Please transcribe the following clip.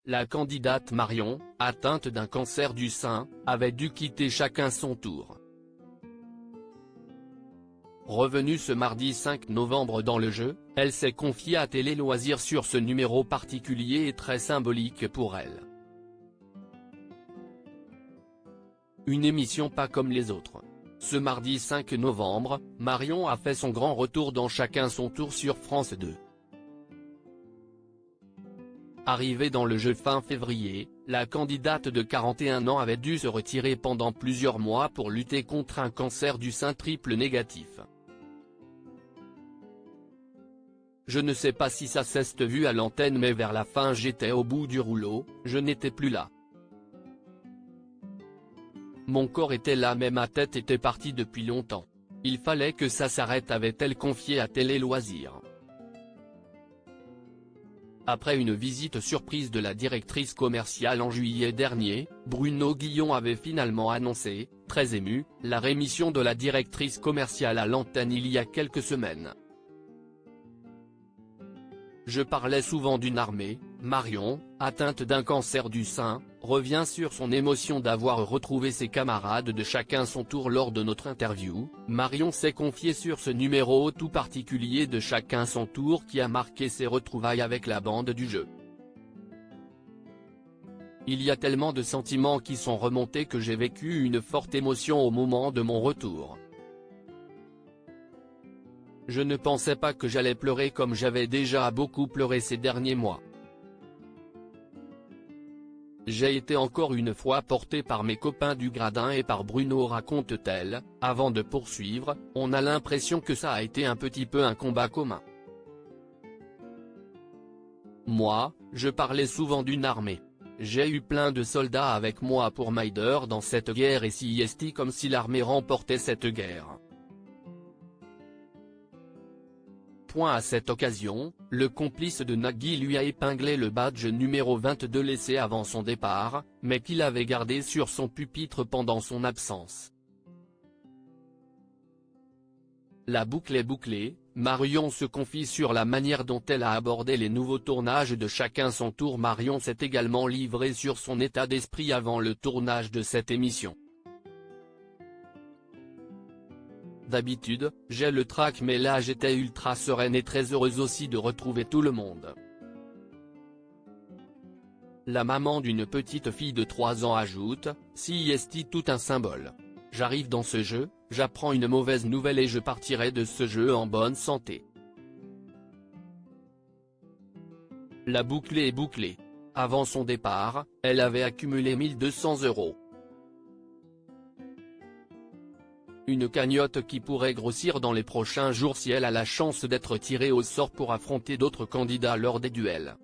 la candidate Marion, atteinte d'un cancer du sein, avait dû quitter chacun son tour. Revenue ce mardi 5 novembre dans le jeu, elle s'est confiée à Télé Loisirs sur ce numéro particulier et très symbolique pour elle. Une émission pas comme les autres. Ce mardi 5 novembre, Marion a fait son grand retour dans Chacun son tour sur France 2. Arrivée dans le jeu fin février, la candidate de 41 ans avait dû se retirer pendant plusieurs mois pour lutter contre un cancer du sein triple négatif. Je ne sais pas si ça s'est vu à l'antenne, mais vers la fin j'étais au bout du rouleau, je n'étais plus là. Mon corps était là mais ma tête était partie depuis longtemps. Il fallait que ça s'arrête, avait-elle confié à Télé Loisirs. Après une visite surprise de la directrice commerciale en juillet dernier, Bruno Guillon avait finalement annoncé, très ému, la rémission de la directrice commerciale à l'antenne il y a quelques semaines. Je parlais souvent d'une armée. Marion, atteinte d'un cancer du sein, revient sur son émotion d'avoir retrouvé ses camarades de Chacun son tour lors de notre interview. Marion s'est confiée sur ce numéro tout particulier de Chacun son tour qui a marqué ses retrouvailles avec la bande du jeu. Il y a tellement de sentiments qui sont remontés que j'ai vécu une forte émotion au moment de mon retour. Je ne pensais pas que j'allais pleurer comme j'avais déjà beaucoup pleuré ces derniers mois. J'ai été encore une fois porté par mes copains du gradin et par Bruno, raconte-t-elle. Avant de poursuivre, on a l'impression que ça a été un petit peu un combat commun. Moi, je parlais souvent d'une armée. J'ai eu plein de soldats avec moi pour m'aider dans cette guerre et c'est comme si l'armée remportait cette guerre. À cette occasion, le complice de Nagui lui a épinglé le badge numéro 22 laissé avant son départ, mais qu'il avait gardé sur son pupitre pendant son absence. La boucle est bouclée, Marion se confie sur la manière dont elle a abordé les nouveaux tournages de Chacun son tour. Marion s'est également livrée sur son état d'esprit avant le tournage de cette émission. D'habitude, j'ai le trac mais là j'étais ultra sereine et très heureuse aussi de retrouver tout le monde. La maman d'une petite fille de 3 ans ajoute, c'est tout un symbole. J'arrive dans ce jeu, j'apprends une mauvaise nouvelle et je partirai de ce jeu en bonne santé. La boucle est bouclée. Avant son départ, elle avait accumulé 1 200 €. Une cagnotte qui pourrait grossir dans les prochains jours si elle a la chance d'être tirée au sort pour affronter d'autres candidats lors des duels.